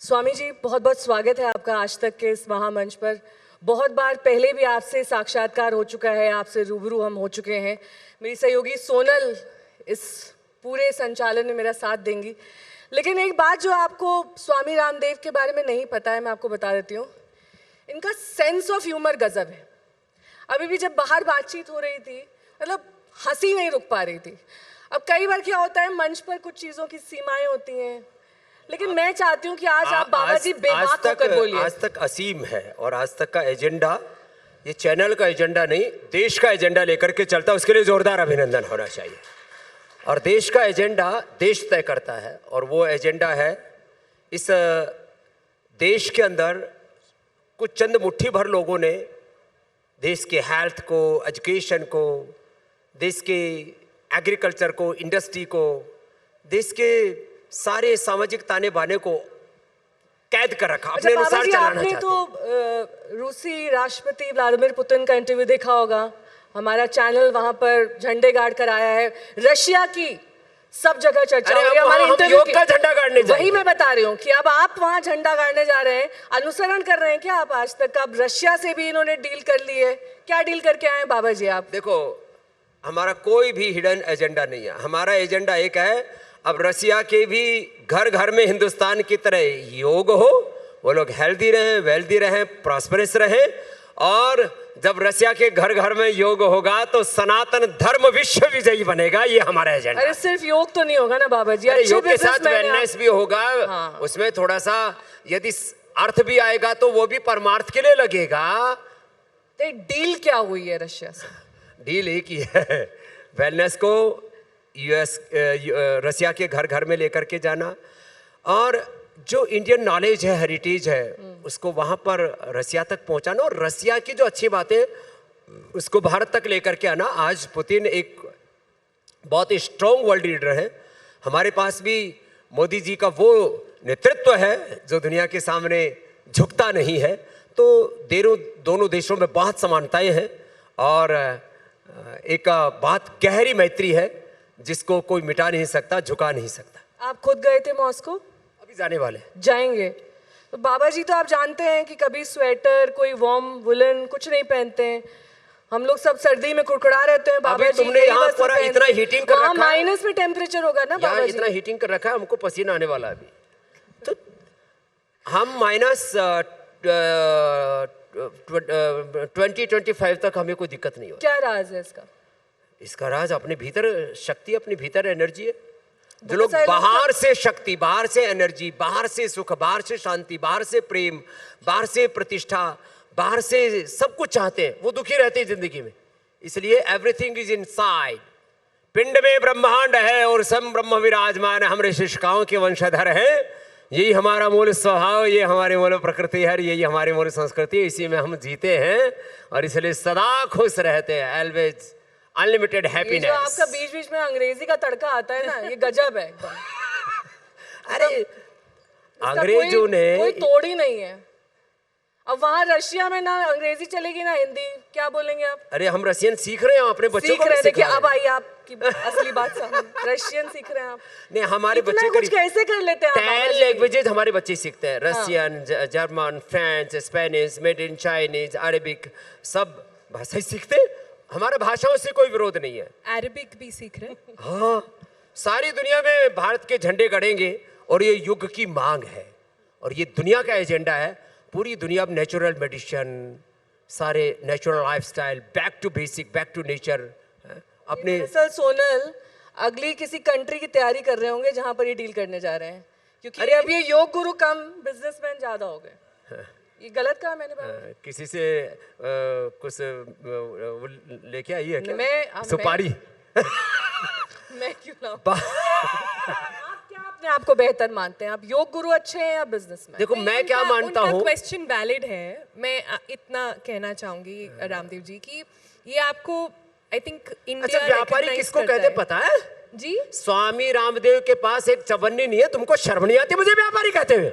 स्वामी जी, बहुत बहुत स्वागत है आपका आज तक के इस महामंच पर। बहुत बार पहले भी आपसे साक्षात्कार हो चुका है, आपसे रूबरू हम हो चुके हैं। मेरी सहयोगी सोनल इस पूरे संचालन में मेरा साथ देंगी। लेकिन एक बात जो आपको स्वामी रामदेव के बारे में नहीं पता है, मैं आपको बता देती हूँ। इनका सेंस ऑफ ह्यूमर गजब है। अभी भी जब बाहर बातचीत हो रही थी, मतलब हंसी नहीं रुक पा रही थी। अब कई बार क्या होता है, मंच पर कुछ चीज़ों की सीमाएं होती हैं, लेकिन मैं चाहती हूँ कि आज आप बाबा जी बेबाक होकर बोलिए। आज तक असीम है और आज तक का एजेंडा, ये चैनल का एजेंडा नहीं, देश का एजेंडा लेकर के चलता है। उसके लिए जोरदार अभिनंदन होना चाहिए। और देश का एजेंडा देश तय करता है, और वो एजेंडा है इस देश के अंदर कुछ चंद मुट्ठी भर लोगों ने देश के हेल्थ को, एजुकेशन को, देश के एग्रीकल्चर को, इंडस्ट्री को, देश के सारे सामाजिक ताने बाने को कैद कर रखा, अपने अनुसार चलाना चाहते। आपने तो रूसी राष्ट्रपति व्लादिमीर पुतिन का इंटरव्यू देखा होगा। हमारा चैनल वहां पर झंडे गाड़ कर आया है। रशिया की सब जगह चर्चा हो रही है हमारे इंटरव्यू का झंडा गाड़ने जा रहे हैं। वही मैं बता रही हूँ कि अब आप वहां झंडा गाड़ने जा रहे हैं। अनुसरण कर रहे हैं क्या आप आज तक? अब रशिया से भी इन्होंने डील कर ली है। क्या डील करके आए बाबा जी आप? देखो, हमारा कोई भी हिडन एजेंडा नहीं है। हमारा एजेंडा एक है, अब रसिया के भी घर घर में हिंदुस्तान की तरह योग हो, वो लोग हेल्दी रहें, वेल्दी रहें, प्रॉस्परस रहें। और जब रसिया के घर घर में योग होगा तो सनातन धर्म विश्व विजयी बनेगा। ये हमारा एजेंडा। अरे सिर्फ योग तो नहीं होगा ना बाबा जी, योग के साथ वेलनेस भी होगा। हाँ। उसमें थोड़ा सा यदि अर्थ भी आएगा तो वो भी परमार्थ के लिए लगेगा। तो डील क्या हुई है रशिया से? डील एक ही है, वेलनेस को रसिया के घर घर में लेकर के जाना, और जो इंडियन नॉलेज है, हेरिटेज है, उसको वहाँ पर रसिया तक पहुँचाना, और रसिया की जो अच्छी बातें उसको भारत तक लेकर के आना। आज पुतिन एक बहुत ही स्ट्रॉन्ग वर्ल्ड लीडर है। हमारे पास भी मोदी जी का वो नेतृत्व है जो दुनिया के सामने झुकता नहीं है। तो दोनों देशों में बहुत समानताएं हैं, और एक बहुत गहरी मैत्री है जिसको कोई मिटा नहीं सकता, झुका नहीं सकता। आप खुद गए थे मॉस्को? अभी जाने वाले जाएंगे। तो बाबा जी तो आप जानते हैं कि कभी स्वेटर, कोई वार्म वुलन कुछ नहीं पहनते हैं। हम लोग सब सर्दी में कुड़कुड़ा रहते हैं। बाबा जी तुमने यहाँ पर इतना हीटिंग कर रखा है, माइनस में टेम्परेचर होगा ना बाबा जी। इतना हीटिंग कर रखा है, हमको पसीना आने वाला अभी। तो हम माइनस 20-25 तक हमें कोई दिक्कत नहीं हो। क्या राज है इसका? इसका राज अपने भीतर शक्ति, अपने भीतर एनर्जी है। जो लोग बाहर से शक्ति, बाहर से एनर्जी, बाहर से सुख, बाहर से शांति, बाहर से प्रेम, बाहर से प्रतिष्ठा, बाहर से सब कुछ चाहते हैं, वो दुखी रहते हैं जिंदगी में। इसलिए एवरीथिंग इज इनसाइड। पिंड में ब्रह्मांड है और सम ब्रह्म विराजमान है। हम ऋषिकाओं के वंशधर हैं। यही हमारा मूल स्वभाव, ये हमारी मूल प्रकृति है, यही हमारी मूल संस्कृति है। इसी में हम जीते हैं और इसलिए सदा खुश रहते हैं। Always unlimited happiness. आपका बीच बीच में अंग्रेजी का तड़का आता है ना, ये गजब है एकदम। अरे अंग्रेजों ने कोई तोड़ ही नहीं है। अब वहाँ रशिया में ना अंग्रेजी चलेगी ना हिंदी, क्या बोलेंगे आप? अरे हम रशियन सीख रहे हैं, अपने बच्चों को देखिए अब आई आपकी असली बात सामने। रशियन सीख रहे हैं आप? नहीं, हमारे बच्चे कुछ कैसे कर लेते हैं? 10 लैंग्वेजेस हमारे बच्चे सीखते हैं। Russian, German, French, Spanish, made in Chinese, Arabic, सब भाषा सीखते हैं। हमारा भाषाओं से कोई विरोध नहीं है। अरबिक भी सीख रहे हैं। हाँ, सारी दुनिया में भारत के झंडे गड़ेंगे और ये युग की मांग है और ये दुनिया का एजेंडा है। पूरी दुनिया में नेचुरल मेडिसिन, सारे natural lifestyle, back to basic, back to nature. अपने सोनल अगली किसी कंट्री की तैयारी कर रहे होंगे जहां पर ये डील करने जा रहे हैं, क्योंकि अब ये योग गुरु कम बिजनेसमैन ज्यादा हो गए। ये गलत कहा मैंने? किसी से कुछ लेके आई है क्या? सुपारी? मैं क्यों ना? आप क्या अपने आप को बेहतर मानते हैं? आप योग गुरु अच्छे हैं या बिजनेसमैन? देखो, मैं क्या मानता हूँ, क्वेश्चन वैलिड है। मैं इतना कहना चाहूंगी रामदेव जी की ये आपको आई थिंक इंडिया। अच्छा, व्यापारी किसको कहते पता है जी? स्वामी रामदेव के पास एक चवन्नी नहीं है, तुमको शर्म नहीं आती मुझे व्यापारी कहते हुए?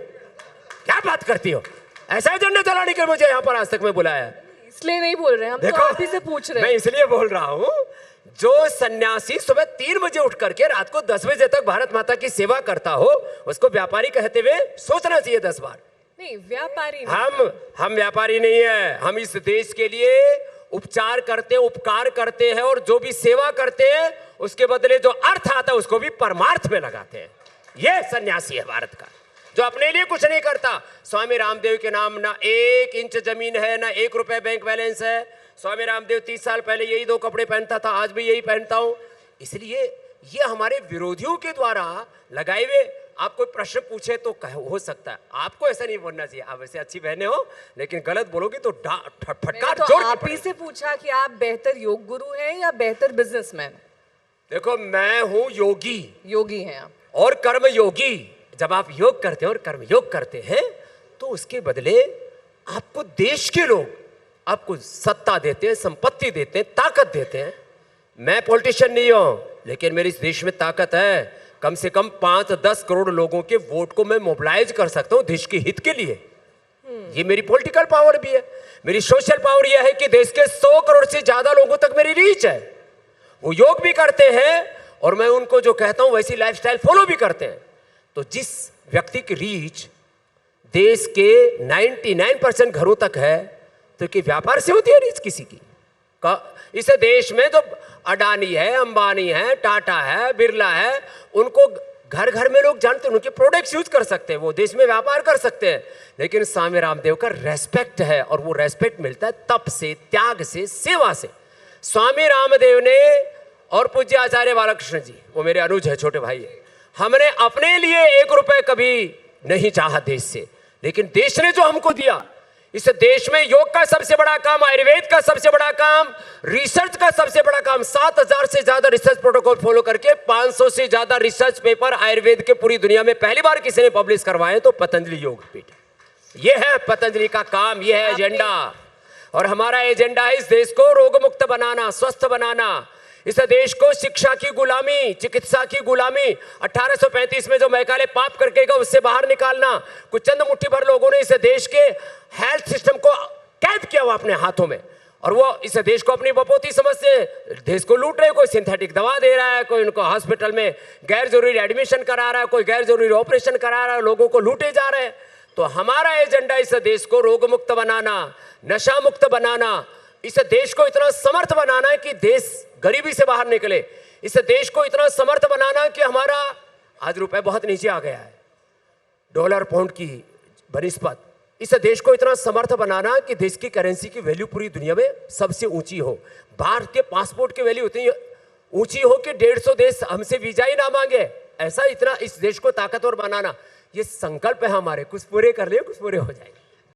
क्या बात करती हो? ऐसा एजेंडा चलाने के मुझे यहाँ पर आज तक में बुलाया। इसलिए नहीं बोल रहे, हम तो आप ही से पूछ रहे मैं हैं। इसलिए बोल रहा हूं, जो सन्यासी सुबह 3 बजे उठ करके रात को 10 बजे तक भारत माता की सेवा करता हो, उसको व्यापारी कहते हुए सोचना चाहिए 10 बार। नहीं, व्यापारी नहीं। हम व्यापारी नहीं है, हम इस देश के लिए उपचार करते हैं, उपकार करते हैं, और जो भी सेवा करते हैं उसके बदले जो अर्थ आता है उसको भी परमार्थ में लगाते हैं। यह सन्यासी है भारत का, जो अपने लिए कुछ नहीं करता। स्वामी रामदेव के नाम ना 1 इंच जमीन है, ना 1 रुपए बैंक बैलेंस है। स्वामी रामदेव 30 साल पहले यही 2 कपड़े पहनता था, आज भी यही पहनता हूं। इसलिए ये हमारे विरोधियों के द्वारा लगाए हुए, आप कोई प्रश्न पूछे तो हो सकता है, आपको ऐसा नहीं बोलना चाहिए। आप वैसे अच्छी बहने हो, लेकिन गलत बोलोगी तो फटकार तो जोर की आप ही पड़ेगी। से पूछा कि आप बेहतर योग गुरु हैं या बेहतर बिजनेसमैन? देखो, मैं हूं योगी, योगी हैं आप। और कर्म योगी। जब आप योग करते हैं और कर्म योग करते हैं तो उसके बदले आपको देश के लोग आपको सत्ता देते हैं, संपत्ति देते हैं, ताकत देते हैं। मैं पॉलिटिशियन नहीं हूं, लेकिन मेरे इस देश में ताकत है। कम से कम 5-10 करोड़ लोगों के वोट को मैं मोबिलाइज कर सकता हूं देश के हित के लिए। ये मेरी पॉलिटिकल पावर भी है। मेरी सोशल पावर यह है कि देश के 100 करोड़ से ज्यादा लोगों तक मेरी रीच है। वो योग भी करते हैं और मैं उनको जो कहता हूं वैसी लाइफस्टाइल फॉलो भी करते हैं। तो जिस व्यक्ति की रीच देश के 99% घरों तक है, तो कि व्यापार से होती है रीच किसी की? इस देश में जो अडानी है, अंबानी है, टाटा है, बिरला है, उनको घर घर में लोग जानते हैं, उनके प्रोडक्ट्स यूज कर सकते हैं, वो देश में व्यापार कर सकते हैं। लेकिन स्वामी रामदेव का रेस्पेक्ट है, और वो रेस्पेक्ट मिलता है तप से, त्याग से, सेवा से। स्वामी रामदेव ने और पूज्य आचार्य बालकृष्ण जी, वो मेरे अनुज है, छोटे भाई है, हमने अपने लिए 1 रुपए कभी नहीं चाहा देश से, लेकिन देश ने जो हमको दिया, इस देश में योग का सबसे बड़ा काम, आयुर्वेद का सबसे बड़ा काम, रिसर्च का सबसे बड़ा काम, 7000 से ज्यादा रिसर्च प्रोटोकॉल फॉलो करके 500 से ज्यादा रिसर्च पेपर आयुर्वेद के पूरी दुनिया में पहली बार किसी ने पब्लिश करवाए तो पतंजलि योगपीठ। ये है पतंजलि का काम, ये है एजेंडा। और हमारा एजेंडा है इस देश को रोग मुक्त बनाना, स्वस्थ बनाना, इस देश को शिक्षा की गुलामी, चिकित्सा की गुलामी, 1835 में जो मैकाले पाप करके गया उससे बाहर निकालना। कुछ चंद मुट्ठी भर लोगों ने इस देश के हेल्थ सिस्टम को कैद किया हुआ अपने हाथों में, और वो इस देश को अपनी बपोती समझते देश को लूट रहे। कोई सिंथेटिक दवा दे रहा है, कोई उनको हॉस्पिटल में गैर जरूरी एडमिशन करा रहा है, कोई गैर जरूरी ऑपरेशन करा रहा है, लोगों को लूटे जा रहे हैं। तो हमारा एजेंडा इस देश को रोग मुक्त बनाना, नशा मुक्त बनाना, इस देश को इतना समर्थ बनाना है कि देश गरीबी से बाहर निकले। इस देश को इतना समर्थ बनाना कि हमारा आज रुपए बहुत नीचे आ गया है डॉलर पाउंड की बनिस्पत। इस देश को इतना समर्थ बनाना कि देश की करेंसी की वैल्यू पूरी दुनिया में सबसे ऊंची हो। बाहर के पासपोर्ट की वैल्यू उतनी ऊंची हो कि 150 देश हमसे वीजा ही ना मांगे, ऐसा इतना इस देश को ताकतवर बनाना। ये संकल्प है हमारे, कुछ पूरे कर लिए कुछ पूरे हो जाएंगे।